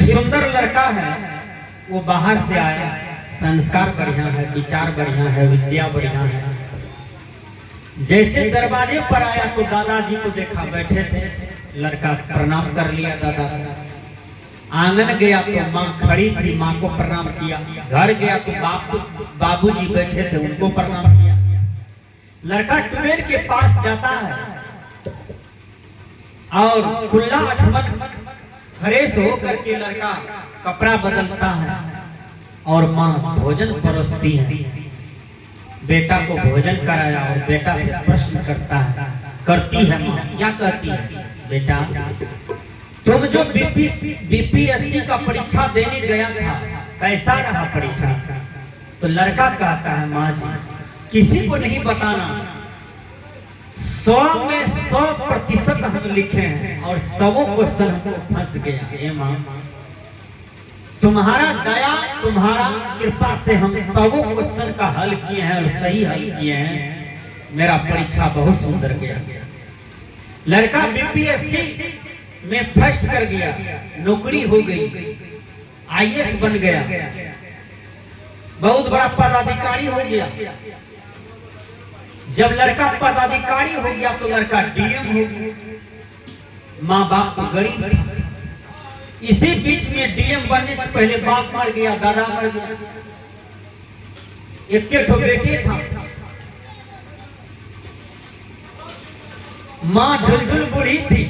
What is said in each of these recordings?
सुंदर लड़का है, वो बाहर से आया, संस्कार बढ़िया है, विचार बढ़िया है, विद्या बढ़िया है। जैसे दरवाजे पर आया तो दादाजी को देखा बैठे थे, लड़का प्रणाम कर लिया दादा। आंगन गया तो माँ खड़ी थी, माँ को प्रणाम किया। घर गया तो बाबूजी बैठे थे, उनको प्रणाम किया। लड़का ट्यूबवेल के पास जाता है और कुल्ला अचमन फ्रेश हो करके लड़का कपड़ा बदलता है और माँ भोजन परोसती है। बेटा को भोजन कराया और बेटा से प्रश्न करती है माँ, क्या कहती है? बेटा, तुम जो बीपीएससी का परीक्षा देने गया था, कैसा रहा परीक्षा? तो लड़का कहता है, माँ जी किसी को नहीं बताना, 100 में 100% हम लिखे हैं और 100 क्वेश्चन फंस गया। हे माँ, तुम्हारा दया, तुम्हारा कृपा से हम 100 क्वेश्चन का हल किए हैं और सही हल किए हैं। मेरा परीक्षा बहुत सुंदर गया। लड़का बीपीएससी में फर्स्ट कर गया, नौकरी हो गई, आईएएस बन गया, बहुत बड़ा पदाधिकारी हो गया। जब लड़का पदाधिकारी हो गया तो लड़का डीएम हो गया। माँ बाप को गरीब था। इसी बीच में डीएम बनने से पहले बाप मर गया, दादा मर गया, एक बेटे था। माँ झुलझुल बूढ़ी थी।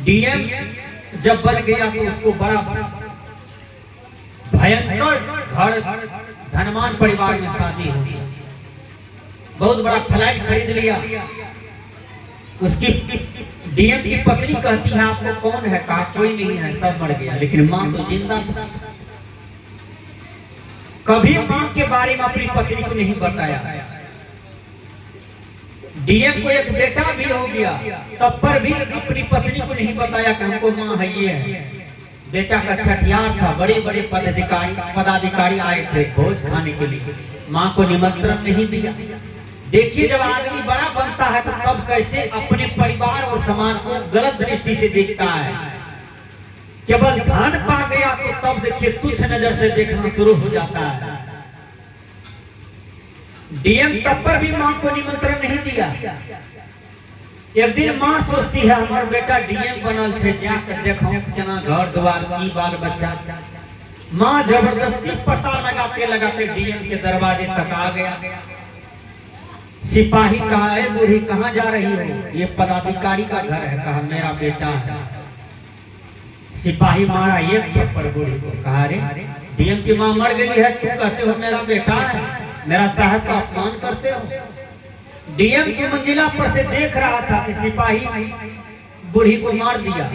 डीएम जब बन गया तो उसको बड़ा भयंकर घर धनवान परिवार में शादी हो गई, बहुत बड़ा फ्लैट खरीद लिया। उसकी डीएम की पत्नी कहती है, आपको कौन है? कहा कोई नहीं है, सब मर गया। लेकिन माँ तो जिंदा था। कभी माँ के बारे में अपनी पत्नी को नहीं बताया। डीएम को एक बेटा भी हो गया, तब पर भी अपनी पत्नी को नहीं बताया कि हमको माँ है ये है। बेटा का छठियार था, बड़े बड़े पदाधिकारी आए थे भोज खाने के लिए, माँ को निमंत्रण नहीं दिया। देखिए, जब आदमी बड़ा बनता है तो तब कैसे अपने परिवार और समाज को गलत दृष्टि से देखता है। केवल धन पा गया तो तब देखिए तुच्छ नजर से देखना शुरू हो जाता है। डीएम तब पर भी माँ को निमंत्रण नहीं दिया। एक दिन माँ सोचती है, हमारा बेटा डीएम बनल है, जाकर देखो केना घर द्वार की बाल बच्चा। माँ जबरदस्ती पता लगाते डीएम के दरवाजे तक आ गया। सिपाही कहा, है बूढ़ी कहाँ जा रही हो? ये पदाधिकारी का घर है। कहा मेरा बेटा है। सिपाही मारा एक थप्पड़ बूढ़ी को। कहा रे, डीएम की माँ मर गई है, तुम कहते हो मेरा बेटा है, मेरा साहब का अपमान करते हो। डीएम की मंजिला पर से देख रहा था कि सिपाही बूढ़ी को मार दिया,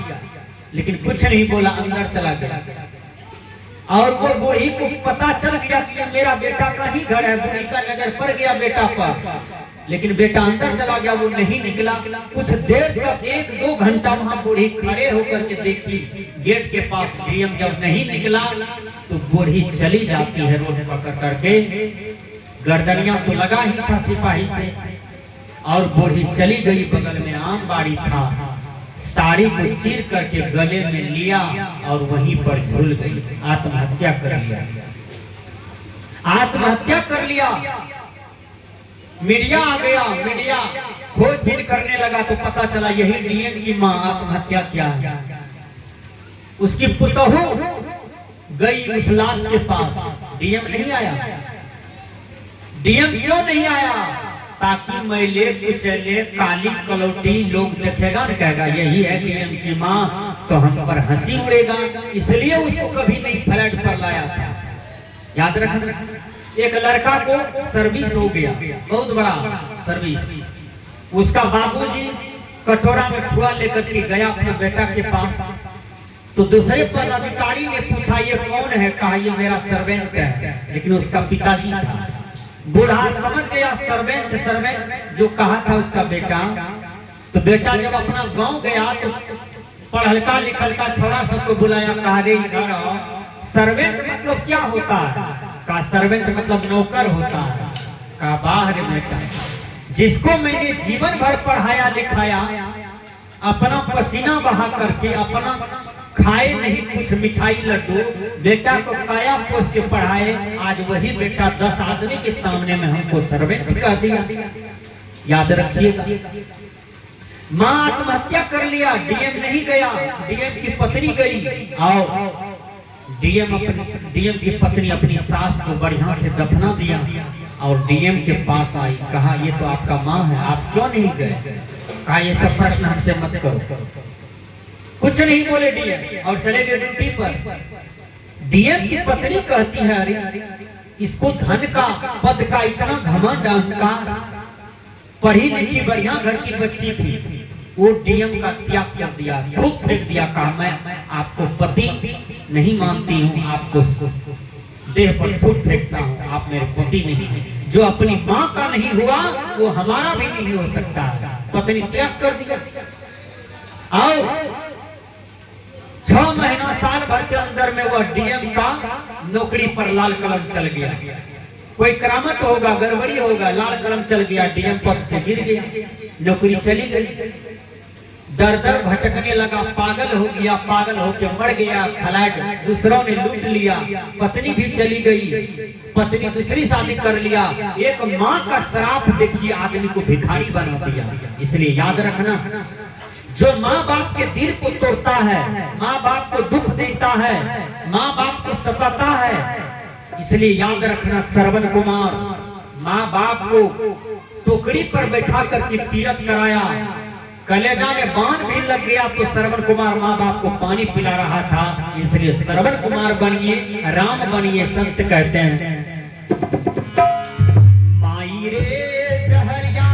लेकिन कुछ नहीं बोला, अंदर चला गया। और वो बूढ़ी को पता चल गया कि मेरा बेटा का ही घर है। बूढ़ी का नजर पड़ गया बेटा पर, लेकिन बेटा अंदर चला गया, वो नहीं निकला। कुछ देर तक 1-2 घंटा वहां बूढ़ी खड़े होकर के देखी गेट के पास। डीएम जब नहीं निकला तो बूढ़ी चली जाती है रोड पकड़ करके। गर्दनिया तो लगा ही था सिपाही से, और बूढ़ी चली गई। बगल में आम बाड़ी था, साड़ी को चीर करके गले में लिया और वहीं पर झूल गई, आत्महत्या कर लिया। आत्महत्या कर लिया। मीडिया आ गया, मीडिया खोजबीन करने लगा तो पता चला यही डीएम की मां आत्महत्या किया है। उसकी पुतहू गई उस लाश के पास। डीएम नहीं आया। डीएम क्यों नहीं आया? ताकि मैले कुचले काली कलौटी लोग देखेगा न, कहेगा यही है डीएम की माँ, तो हम पर हंसी उड़ेगा। इसलिए उसको कभी नहीं फ्लैट पर लाया था। याद रखना, एक लड़का को सर्विस हो गया, बहुत बड़ा सर्विस। उसका बाबूजी कटोरा में खुआ लेकर के गया अपने बेटा के पास। तो दूसरे पदाधिकारी ने पूछा ये कौन है? कहा ये मेरा सर्वेंट है, लेकिन उसका पिताजी था। बूढ़ा समझ गया सर्वेंट जो कहा था उसका बेटा। तो बेटा जब अपना गांव गया तो पढ़लका लिखलका छोरा सबको बुलाया। कहा रे इधर आओ, सर्वेंट मतलब क्या होता है? कहा सर्वेंट मतलब नौकर होता है। कहा वाह रे बेटा, जिसको मैंने जीवन भर पढ़ाया लिखाया, अपना पसीना बहा करके, अपना खाए नहीं कुछ मिठाई लड्डू, बेटा को काया पोस के पढ़ाए, आज वही बेटा 10 आदमी के सामने में हमको सर्वेंट कर दिया। याद रखिएगा। माँ आत्महत्या कर लिया, डीएम नहीं गया, डीएम की पत्नी गई। आओ डीएम की पत्नी अपनी सास को बढ़िया से दफना दिया और डीएम के पास आई, कहा ये तो आपका माँ है, आप क्यों नहीं गए? कहा ये सब प्रश्न हमसे मत करो। कुछ नहीं बोले डीएम और चले गए ड्यूटी पर। डीएम की पत्नी कहती है अरे इसको धन का पद का इतना घमंड, अहंकार, पढ़ी लिखी बढ़िया घर की बच्ची थी, वो डीएम का त्याग कर दिया, खूब फेंक दिया। कहा मैं आपको पति नहीं मानती हूँ, आपको देह पर थूक फेंकता हूँ, आप मेरे पति नहीं। जो अपनी माँ का नहीं हुआ वो हमारा भी नहीं हो सकता। पत्नी त्याग कर दिया। आओ 6 महीना साल भर के अंदर में वह डीएम का नौकरी पर लाल कलम चल गया। कोई करामत होगा, गड़बड़ी होगा, लाल कलम चल गया, डीएम पद से गिर गया, नौकरी चली गई। दर दर भटकने लगा, पागल हो गया, पागल होकर मर गया। फ्लैट दूसरों ने लूट लिया, पत्नी भी चली गई, पत्नी दूसरी शादी कर लिया। एक माँ का श्राप देखिए आदमी को भिखारी बना दिया। इसलिए याद रखना, जो माँ बाप के दिल को तोड़ता है, माँ बाप को दुख देता है, माँ बाप को सताता है, इसलिए याद रखना श्रवण कुमार माँ बाप को टोकरी पर बैठा करके तीरथ कराया, कलेजा में बाण भी लग गया तो श्रवण कुमार माँ बाप को पानी पिला रहा था। इसलिए श्रवण कुमार बनिए, राम बनिए। संत कहते हैं माई रे जहरिया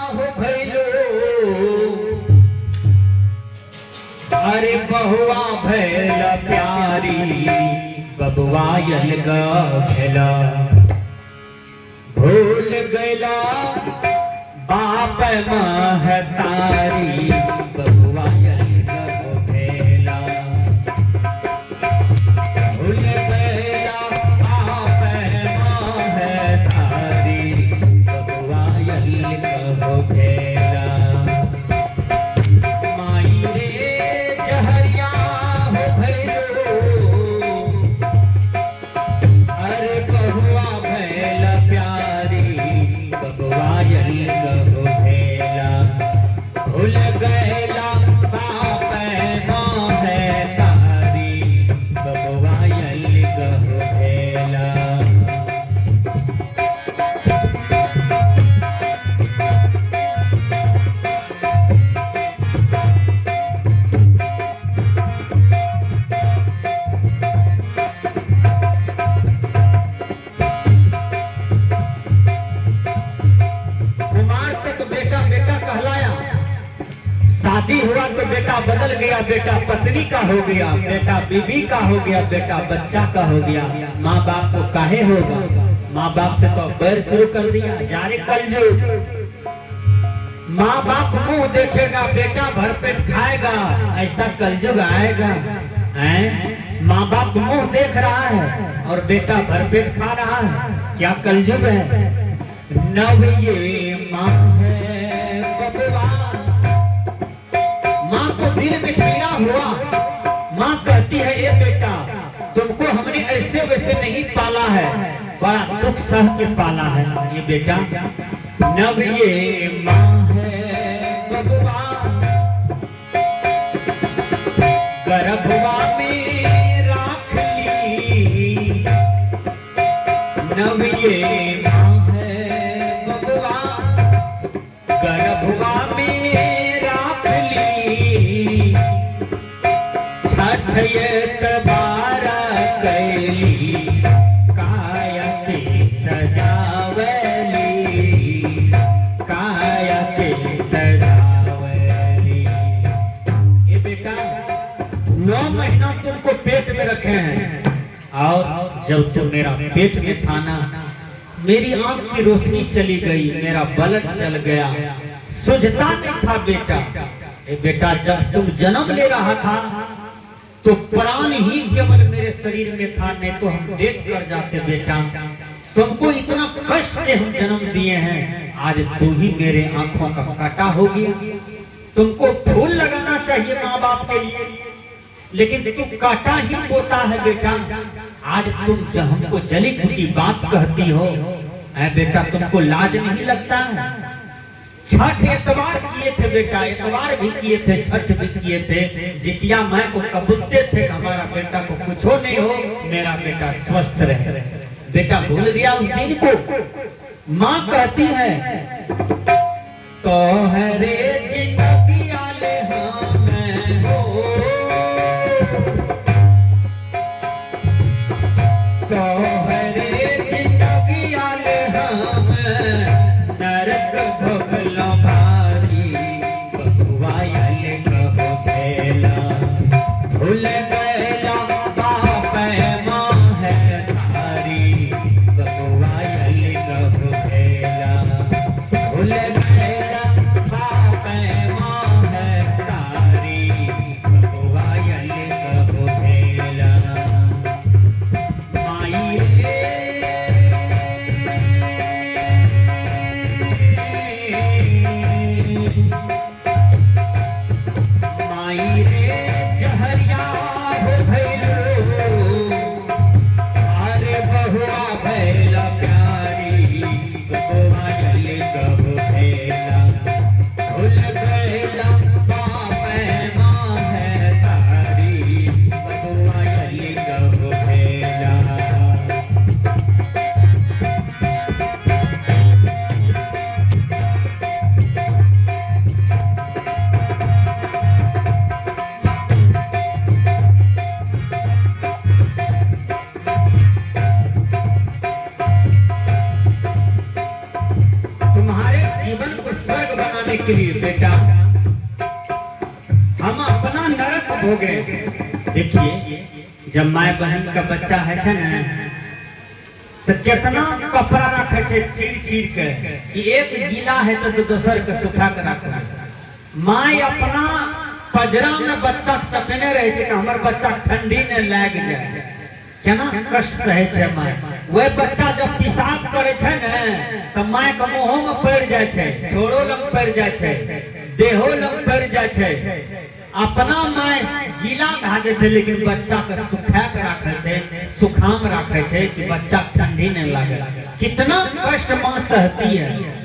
हो भैलो, अरे बहुआ भैल प्यारी, बबुआ यलगा भेला, भूल गैला बाप महतारी, बबुआ यलगा भेला, भूल गैला बाप महतारी, बबुआ यलगा भेला। माई रे जहरिया हो भैलो, अरे बहुआ भैल प्यारी, बबुआ यलगा भेला, भूल गैला बाप महतारी, बबुआ यलगा भेला। शादी हुआ तो बेटा बदल गया, बेटा पत्नी का हो गया, बेटा बीवी का हो गया, बेटा बच्चा का हो गया। माँ बाप को काहे होगा? माँ बाप से तो बैर शुरू कर दिया। जारे कलयुग माँ बाप मुंह देखेगा, बेटा भरपेट खाएगा, ऐसा कलयुग आएगा। माँ बाप मुंह देख रहा है और बेटा भरपेट खा रहा है, क्या कलयुग है? नव ये माँ है बबुआ, माँ को दिल में पीड़ा हुआ। माँ कहती है ये बेटा तुमको हमने ऐसे वैसे नहीं पाला है, बड़ा दुख सह के पाला है ये बेटा। नव ये माँ है बबुआ, गर्भवा में राख ली। नव ये माँ है बबुआ, गर्भवा में बार कैली, काया के सजावली, काया के सजावली। ये बेटा 9 महीना तुमको पेट में रखे हैं, और जब तुम मेरा पेट में था ना, मेरी आंख की रोशनी चली गई, मेरा बलक जल गया, सुझता नहीं था बेटा। ए बेटा जब तुम जन्म ले रहा था तो प्राण ही केवल मेरे शरीर में था, नहीं तो हम देख कर जाते बेटा। तुमको इतना कष्ट से हम जन्म दिए हैं, आज तू ही मेरे आंखों का काटा हो गया। तुमको फूल लगाना चाहिए माँ बाप के लिए, लेकिन तू काटा ही बोता है बेटा। आज तुम जब हमको जली की बात कहती हो, ऐ बेटा तुमको लाज नहीं लगता है? छठ एतवार किए थे बेटा, एतवार भी किए थे, छठ भी किए थे, जितिया मैं को कबूलते थे हमारा बेटा को कुछ हो नहीं हो, मेरा बेटा स्वस्थ रहे। बेटा भूल गया उस दिन को। माँ कहती है तो हरे जितिया ले हमें हो, तो हरे जितिया ले हमें नरक भोगलो भारी, बकुआयल कहो भेला, भूल गैला बाप माँ है थारी, बकुआयल कहो भेला, भूल गैला बाप माँ है थारी, बकुआयल कहो भेला। माई रे माई रे जहरिया हो भैलो, अरे बहुआ भैला प्यारी, बकुआयल कहो भेला, भूल गैला बाप माँ है तारी, बकुआयल कहो भेला। तुम्हारे जीवन को स्वर्ग बनाने के लिए बेटा हम अपना नरक भोगे। देखिए जब माय बहन का बच्चा है ना, तो कितना कपड़ा रखे छे चीर चीर के, कि एक गीला है तो दूसर के सुखा के रखे। माय अपना पजरा में बच्चा सटने रहे छे कि हमर बच्चा ठंडी में लग जाए, केना कष्ट सहे छे माय। वह बच्चा जब पेशाब करे छे न, तो माय के मुंह में पड़ जाए छे, ठोरो लग पड़ जाए छे, देहो लग पड़ जाए छे। अपना माय गीला भाजे छे, लेकिन बच्चा के सुखा के रखे छे, सुखाम रखे छे कि बच्चा ठंडी न लगे। कितना कष्ट माँ सहती है।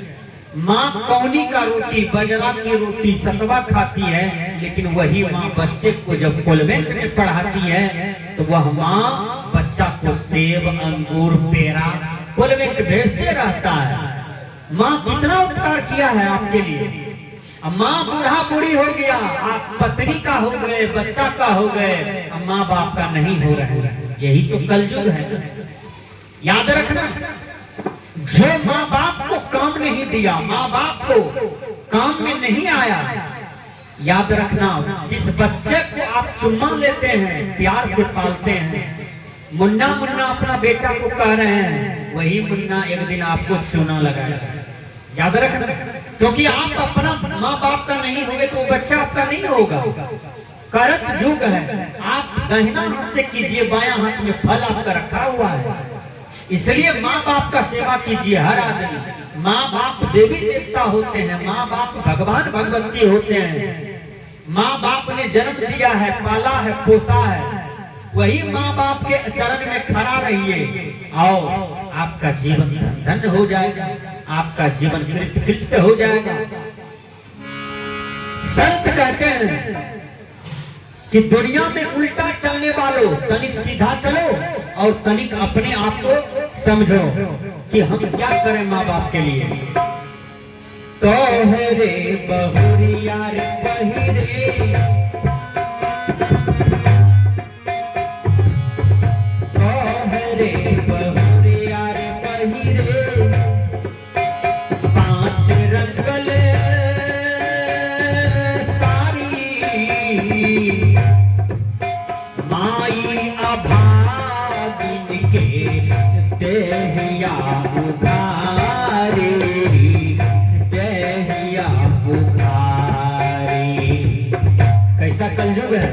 माँ कौनी का रोटी, बजरा की रोटी, सतवा खाती है, लेकिन वही माँ बच्चे को जब कॉन्वेंट में पढ़ाती है, तो वह माँ बच्चा को सेब, अंगूर, पेड़ा कॉन्वेंट भेजते रहता है। माँ कितना उपकार किया है आपके लिए। अब माँ बूढ़ा बूढ़ी हो गया, आप पत्नी का हो गए, बच्चा का हो गए, अब माँ बाप का नहीं हो रहे। यही तो कलयुग है। याद रखना, जो माँ बाप को काम नहीं दिया, माँ बाप को काम में नहीं आया, याद रखना, जिस बच्चे को आप चुम्मा लेते हैं, प्यार से पालते हैं, मुन्ना मुन्ना अपना बेटा को कह रहे हैं, वही मुन्ना एक दिन आपको चूना लगाएगा। याद रखना, क्योंकि आप अपना माँ बाप का नहीं होंगे तो बच्चा आपका नहीं होगा। करत युग है। आप दाहिना हाथ से कीजिए, बायां हाथ में फल आपका रखा हुआ है। इसलिए माँ बाप का सेवा कीजिए हर आदमी। माँ बाप देवी देवता होते हैं, माँ बाप भगवान भगवती होते हैं। माँ बाप ने जन्म दिया है, पाला है, पोसा है, वही माँ बाप के चरण में खड़ा रहिए और आपका जीवन धन्य हो जाएगा, आपका जीवन कृत्य हो जाएगा। संत कहते हैं कि दुनिया में उल्टा चलने वालों, तनिक सीधा चलो और तनिक अपने आप को समझो कि हम क्या करें माँ बाप के लिए। तो है रे बहुरिया रे बहिरे, तो है रे बहुरिया रे बहिरे, पांच रंगल माई अभागिन के देहिया पुकारे, देहिया पुकारे। कैसा कलयुग है।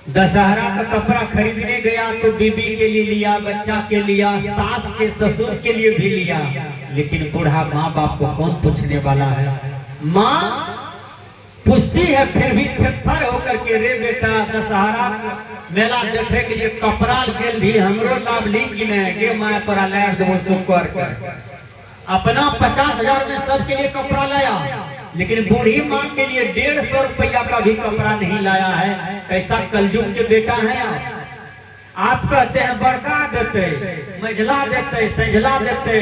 दशहरा का कपड़ा खरीदने गया तो बीबी के लिए लिया, बच्चा के लिया, सास के ससुर के लिए भी लिया, लेकिन बूढ़ा माँ बाप को कौन पूछने वाला है। माँ पूछती है फिर भी थर होकर के, रे बेटा दशहरा मेला देखे के लिए कपड़ा गेल भी हमरो लाभ ली कि नहीं गे, मैं तोरा लाभ देवो सो कर अपना 50,000 में सबके लिए कपड़ा लाया, लेकिन बूढ़ी माँ के लिए 150 रुपया का भी कपड़ा नहीं लाया है। कैसा कलयुग के बेटा है आप कहते हैं बड़का देते, मझला देते, सझला देते,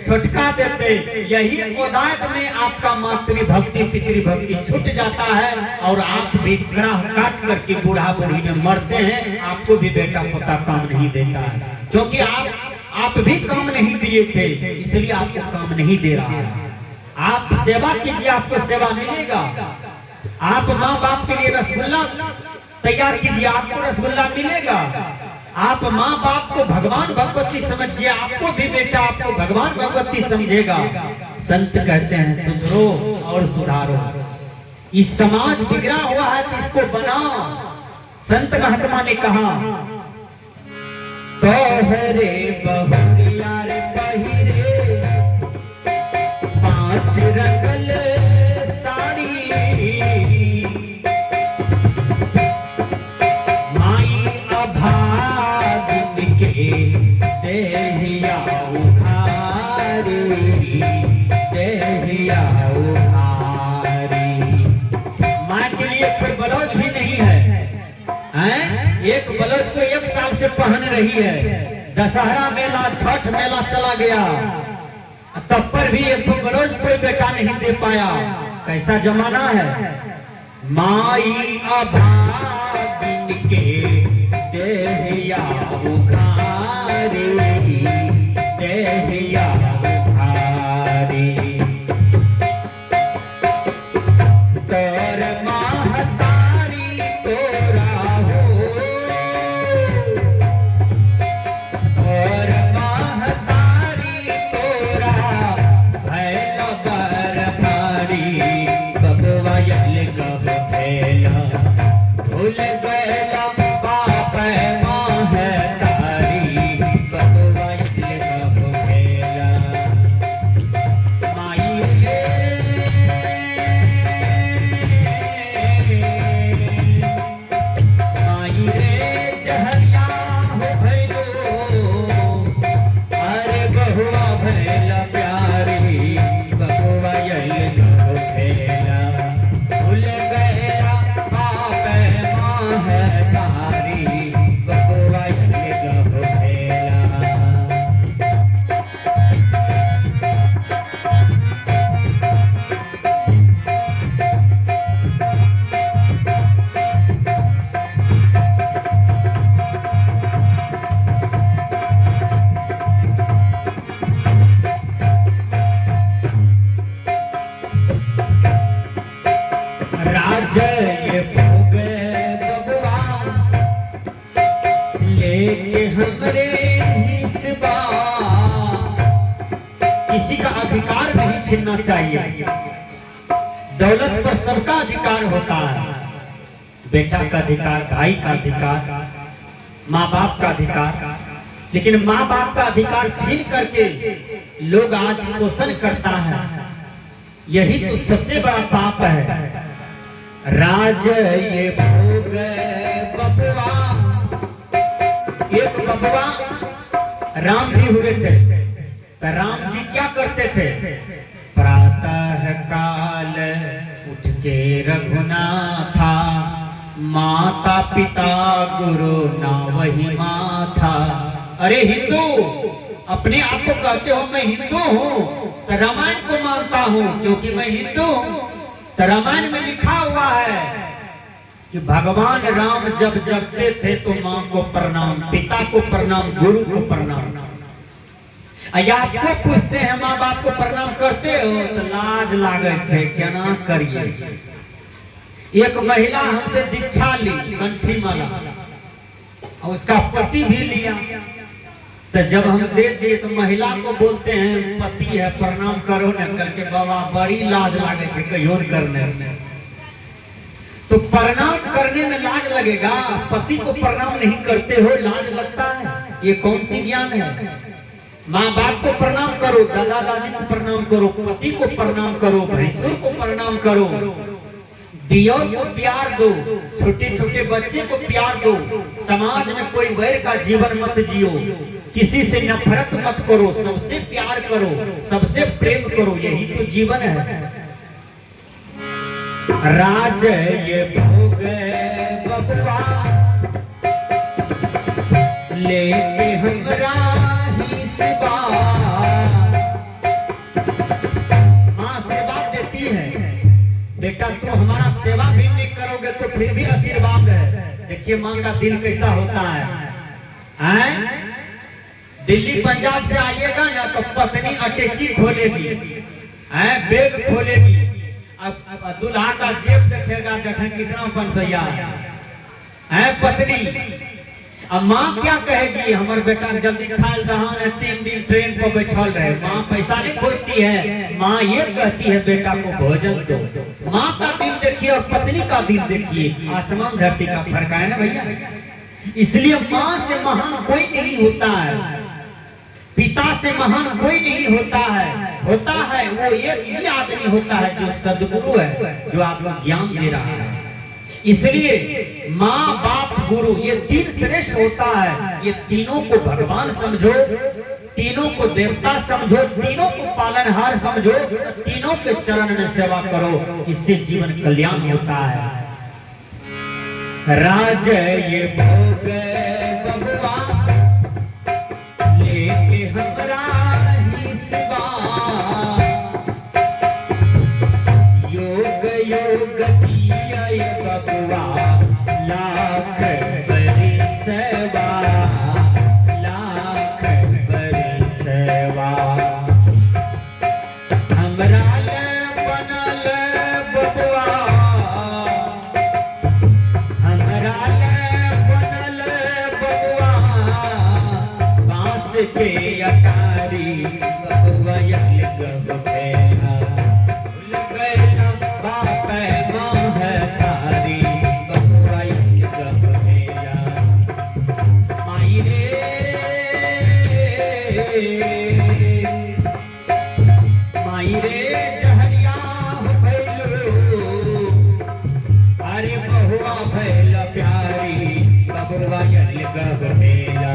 छोटका देते, यही ओदात में आपका मातृभक्ति पितृभक्ति छूट जाता है और आप भी ग्राह काट करके बूढ़ा बूढ़ी में मरते हैं। आपको भी बेटा पोता काम नहीं देता है, क्योंकि आप भी काम नहीं दिए थे, इसलिए आपको काम नहीं दे रहा है। आप सेवा कीजिए, आपको सेवा मिलेगा। आप माँ बाप के लिए रसगुल्ला तैयार कीजिए, आपको रसगुल्ला मिलेगा। आप माँ बाप को भगवान भगवती समझिए, आपको भी बेटा आपको भगवान भगवती समझेगा। संत कहते हैं सुधरो और सुधारो, इस समाज बिगड़ा हुआ है तो इसको बनाओ। संत महात्मा ने कहा तो हरे बहुरिया रे पहिरे 5 रंगल साड़ी, माई अभागिन के देहिया उखारी, देहिया उखारी। माँ के लिए फिर ब्लाउज भी नहीं है, एक ब्लाउज को 1 साल से पहन रही है। दशहरा मेला छठ मेला चला गया, तब पर भी एक ब्लाउज कोई बेटा नहीं दे पाया। कैसा जमाना है। माई अभागिन के देहिया उखारी, देहिया उखारी। तोर महतारी तोरा हो, तोर महतारी तोरा भैल बरबारी, बबुआ यल कब भैला भूल गैला बाप माँ है तारी, बबुआ यल कब भैला। माई माई रे जहरिया हो भैलो, अरे बहुआ भैला प्यारी, बबुआ यल कब भैला भूल गया बाप माँ है तारी, बबुआ यल कब भैला। राजय भोग बबुआ लेके हमरे हिस्सा, किसी का अधिकार नहीं छीनना चाहिए। दौलत पर सबका अधिकार होता है, बेटा का अधिकार, भाई का अधिकार, माँ बाप का अधिकार, लेकिन माँ बाप का अधिकार छीन करके लोग आज शोषण करता है। यही तो सबसे बड़ा पाप है। राज ये भोग बबुआ, एक बबुआ राम भी हुए थे, तो राम जी क्या करते थे? प्रातः काल उठ के रघुनाथा, माता पिता गुरु ना वही माथा। अरे हिंदू, अपने आप को कहते हो मैं हिंदू हूँ, तो रामायण को मानता हूँ क्योंकि मैं हिंदू हूँ। तो रामायण में लिखा हुआ है कि भगवान राम जब जगते थे तो माँ को प्रणाम, पिता को प्रणाम, गुरु को प्रणाम। आपको पूछते हैं माँ बाप को प्रणाम करते हो तो लाज लागे छे, केना करिए। एक महिला हमसे दीक्षा ली, कंठी माला, और उसका पति भी लिया। तो जब हम दे दिए तो महिला को बोलते हैं पति है प्रणाम करो न करके, बाबा बड़ी लाज लागे छे कहियो करने में। तो प्रणाम करने में लाज लगेगा, पति को प्रणाम नहीं करते हो लाज लगता है, ये कौन सी ज्ञान है? माँ बाप को प्रणाम करो, दादा दादी को प्रणाम करो, पति को प्रणाम करो, भैंसुर को प्रणाम करो, दियो को प्यार दो, छोटे छोटे बच्चे को प्यार दो, समाज में कोई वैर का जीवन मत जियो, किसी से नफरत मत करो, सबसे प्यार करो, सबसे प्रेम करो, यही तो जीवन है। राज ये भोग बबुआ लेके हमरा ही सेवा। माँ सेवा देती है, बेटा तुम हमारा सेवा भी नहीं करोगे तो फिर भी आशीर्वाद है। देखिए माँ का दिल कैसा होता है। दिल्ली पंजाब से आइएगा ना तो पत्नी अटैची खोलेगी, बैग खोलेगी, अब दूल्हा का जेब देखेगा, देखें कितना पंसैया है पत्नी। अब माँ क्या कहेगी, हमारे बेटा जल्दी खाल दहान है, 3 दिन ट्रेन पर बैठल रहे। माँ पैसा नहीं खोजती है, माँ ये कहती है बेटा को भोजन दो। माँ का दिल देखिए और पत्नी का दिल देखिए, आसमान धरती का फर्क है ना भैया। इसलिए माँ से महान कोई नहीं होता है, पिता से महान कोई नहीं होता है। होता है वो एक ही आदमी होता है जो सदगुरु है, जो आपको ज्ञान दे रहा है। इसलिए माँ बाप गुरु ये 3 श्रेष्ठ होता है। ये तीनों को भगवान समझो, तीनों को देवता समझो, तीनों को पालनहार समझो, तीनों के चरण में सेवा करो, इससे जीवन कल्याण होता है। राज ये भोग बबुआ लेके हमरा ही सेवा। योग योग जिया बबुआ लाख बड़ी सेवा, लाख बड़ी सेवा। हमरा ले बनल बबुआ, हमरा ले बनल बबुआ, बांस के अटारी बबुआ यल गबेला। अरे बहुआ भैल प्यारी बबुआ यल गबेला।